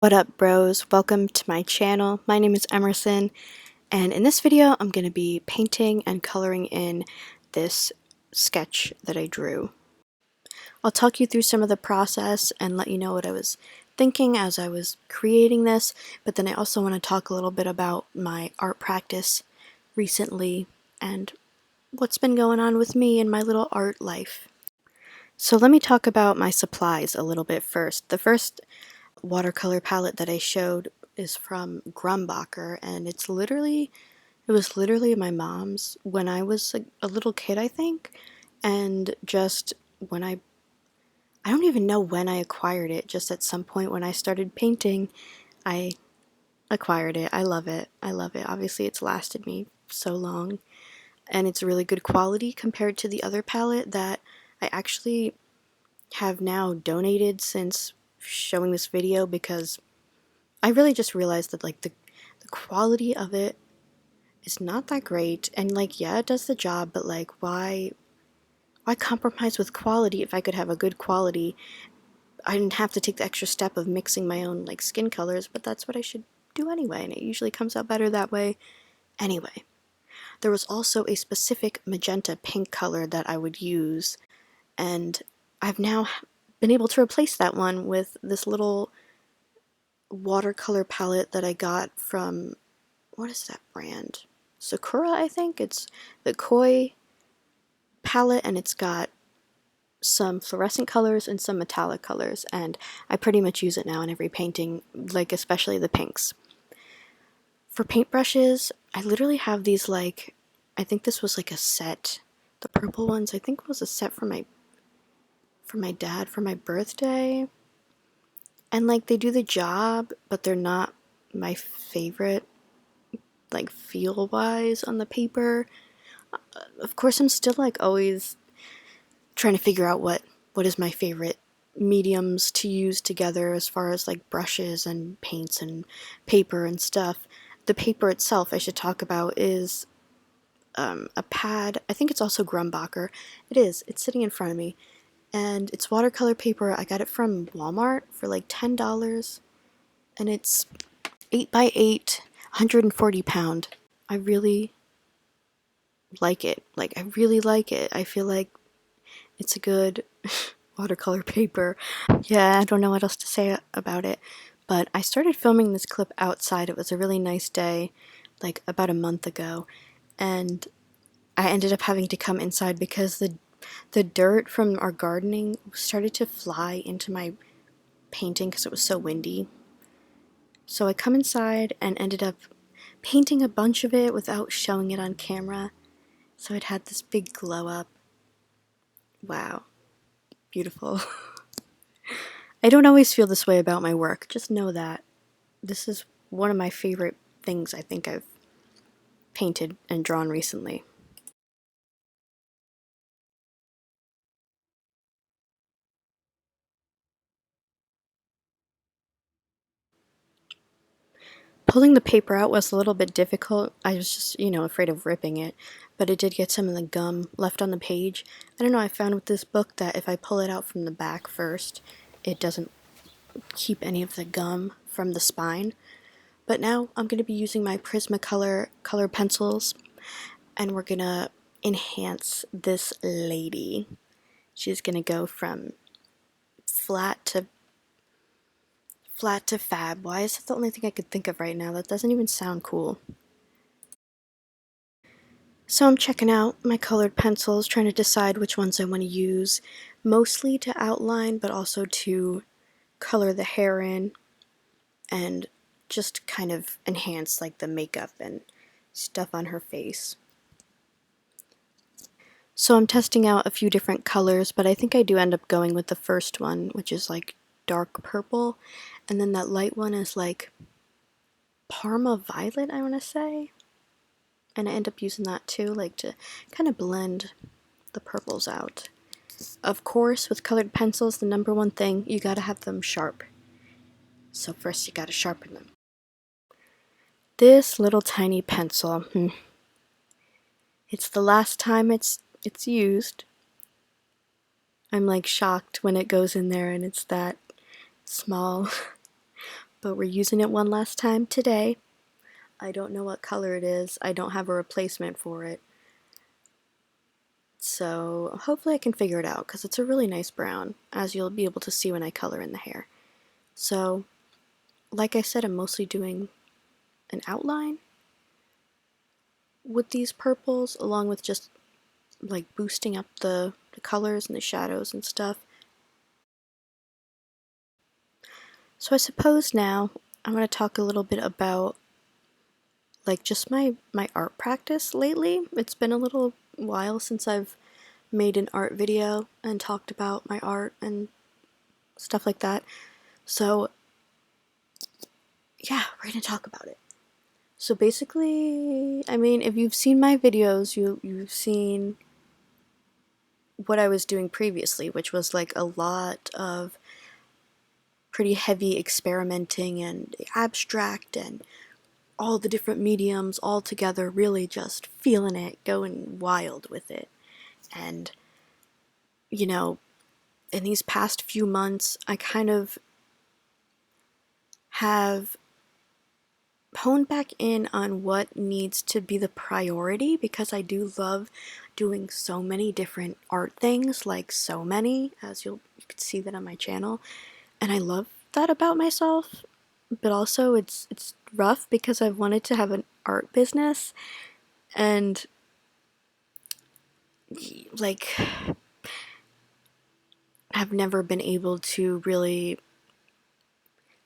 What up, bros? Welcome to my channel. My name is Emerson, and in this video I'm going to be painting and coloring in this sketch that I drew. I'll talk you through some of the process and let you know what I was thinking as I was creating this, but then I also want to talk a little bit about my art practice recently and what's been going on with me in my little art life. So let me talk about my supplies a little bit first. The first watercolor palette that I showed is from Grumbacher, and it was literally my mom's when I was a little kid, I think, and just when I don't even know when I acquired it, just at some point when I started painting, I acquired it. I love it. I love it. Obviously, it's lasted me so long, and it's really good quality compared to the other palette that I actually have now donated since showing this video, because I really just realized that the quality of it is not that great, and yeah, it does the job, but why compromise with quality if I could have a good quality? I didn't have to take the extra step of mixing my own skin colors, but that's what I should do anyway, and it usually comes out better that way anyway. There was also a specific magenta pink color that I would use, and I've now been able to replace that one with this little watercolor palette that I got from, what is that brand? Sakura, I think. It's the Koi palette, and it's got some fluorescent colors and some metallic colors, and I pretty much use it now in every painting, especially the pinks. For paintbrushes, I literally have these I think this was a set. The purple ones, I think, was a set for my dad for my birthday. And they do the job, but they're not my favorite feel wise on the paper. Of course, I'm still always trying to figure out what is my favorite mediums to use together as far as brushes and paints and paper and stuff. The paper itself I should talk about is a pad. I think it's also Grumbacher. It's sitting in front of me, and it's watercolor paper. I got it from Walmart for $10, and it's 8 by 8, 140 pound. I really like it. I really like it. I feel like it's a good watercolor paper. Yeah, I don't know what else to say about it. But I started filming this clip outside. It was a really nice day, about a month ago. And I ended up having to come inside because the dirt from our gardening started to fly into my painting because it was so windy. So I come inside and ended up painting a bunch of it without showing it on camera. So it had this big glow up. Wow. Beautiful. I don't always feel this way about my work. Just know that. This is one of my favorite things I think I've painted and drawn recently. Pulling the paper out was a little bit difficult. I was just, afraid of ripping it, but it did get some of the gum left on the page. I don't know, I found with this book that if I pull it out from the back first, it doesn't keep any of the gum from the spine. But now I'm going to be using my Prismacolor color pencils, and we're going to enhance this lady. She's going to go from flat to fab. Why is that the only thing I could think of right now? That doesn't even sound cool. So I'm checking out my colored pencils, trying to decide which ones I want to use, mostly to outline, but also to color the hair in and just kind of enhance the makeup and stuff on her face. So I'm testing out a few different colors, but I think I do end up going with the first one, which is dark purple, and then that light one is Parma Violet, I want to say. And I end up using that too, to kind of blend the purples out. Of course, with colored pencils, the number one thing, you gotta have them sharp. So first you gotta sharpen them. This little tiny pencil, it's the last time it's used. I'm shocked when it goes in there and it's that small. but we're using it one last time today. I don't know what color it is. I don't have a replacement for it. So hopefully I can figure it out because it's a really nice brown, as you'll be able to see when I color in the hair. So, like I said, I'm mostly doing an outline with these purples, along with just like boosting up the colors and the shadows and stuff. So I suppose now I'm going to talk a little bit about like just my art practice lately. It's been a little while since I've made an art video and talked about my art and stuff like that. So yeah, we're gonna talk about it. So basically, I mean, if you've seen my videos, you've seen what I was doing previously, which was like a lot of pretty heavy experimenting and abstract and all the different mediums all together, really just feeling it, going wild with it. And, you know, in these past few months, I kind of have honed back in on what needs to be the priority, because I do love doing so many different art things, like so many, as you can see that on my channel, and I love that about myself. But also it's rough because I've wanted to have an art business, and like have never been able to really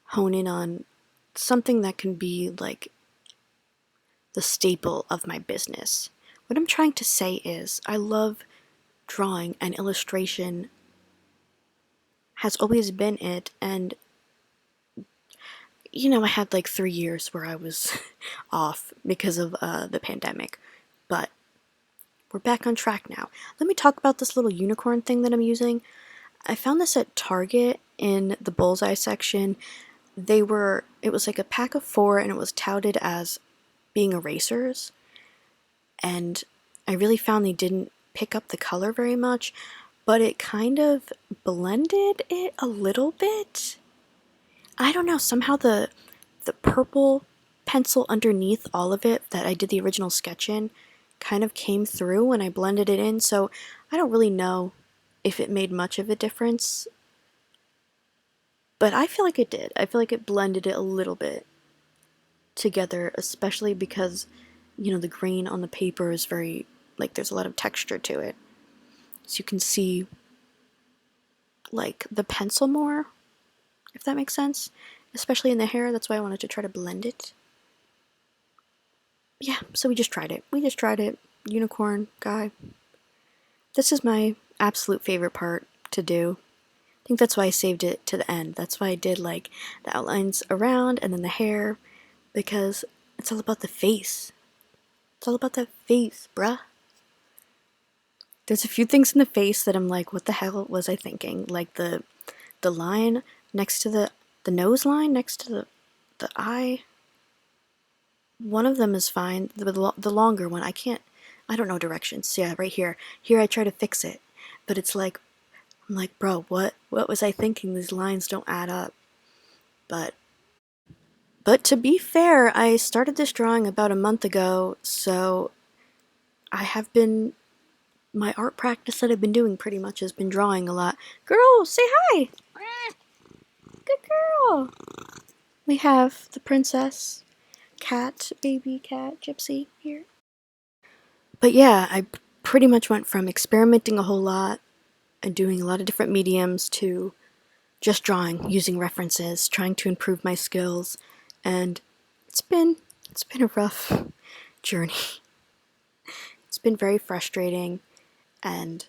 hone in on something that can be like the staple of my business. What I'm trying to say is I love drawing, and illustration has always been it. And you know, I had like 3 years where I was off because of the pandemic, but we're back on track now. Let me talk about this little unicorn thing that I'm using. I found this at Target in the bullseye section. It was like a pack of 4, and it was touted as being erasers, and I really found they didn't pick up the color very much, but it kind of blended it a little bit. I don't know, somehow the purple pencil underneath all of it that I did the original sketch in kind of came through when I blended it in, so I don't really know if it made much of a difference, but I feel like it did. I feel like it blended it a little bit together, especially because, you know, the grain on the paper is very, like, there's a lot of texture to it. So you can see, like, the pencil more, if that makes sense. Especially in the hair, that's why I wanted to try to blend it. Yeah, so we just tried it. Unicorn guy. This is my absolute favorite part to do. I think that's why I saved it to the end. That's why I did, like, the outlines around and then the hair, because it's all about the face. It's all about that face, bruh. There's a few things in the face that I'm like, what the hell was I thinking? Like the line next to the nose line next to the eye. One of them is fine. The longer one, I don't know directions. Yeah, right here. Here I try to fix it, but it's like, I'm like, bro, what was I thinking? These lines don't add up. But to be fair, I started this drawing about a month ago, so I have been, my art practice that I've been doing pretty much has been drawing a lot. Girl, say hi! Good girl! We have the princess cat, baby cat, Gypsy here. But yeah, I pretty much went from experimenting a whole lot and doing a lot of different mediums to just drawing, using references, trying to improve my skills, and it's been a rough journey. It's been very frustrating and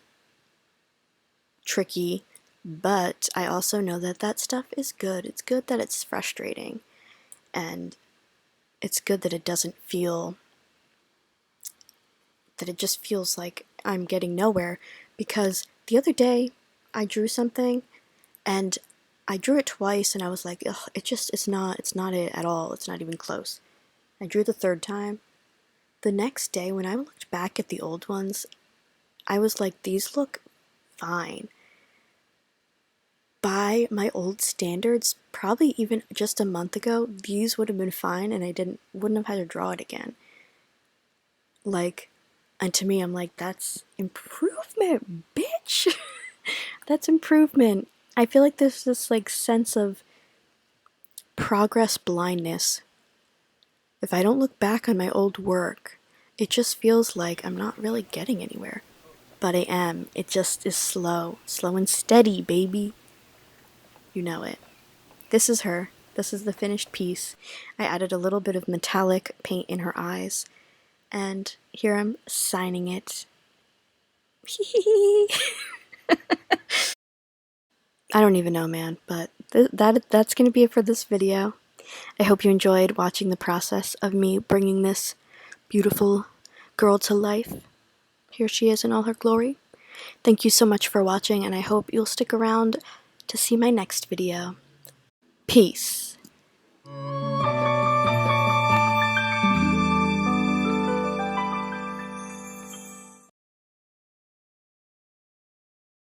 tricky, but I also know that that stuff is good. It's good that it's frustrating, and it's good that it doesn't feel, that it just feels like I'm getting nowhere, because the other day I drew something and I drew it twice and I was like, ugh, it's not it at all. It's not even close. I drew the third time. The next day when I looked back at the old ones, I was like, these look fine. by my old standards, probably even just a month ago, these would have been fine and I wouldn't have had to draw it again. Like, and to me, I'm like, that's improvement, bitch. That's improvement. I feel like there's this like sense of progress blindness. If I don't look back on my old work, it just feels like I'm not really getting anywhere. But I am. It just is slow. Slow and steady, baby. You know it. This is her. This is the finished piece. I added a little bit of metallic paint in her eyes. And here I'm signing it. I don't even know, man, but that's going to be it for this video. I hope you enjoyed watching the process of me bringing this beautiful girl to life. Here she is in all her glory. Thank you so much for watching, and I hope you'll stick around to see my next video. Peace.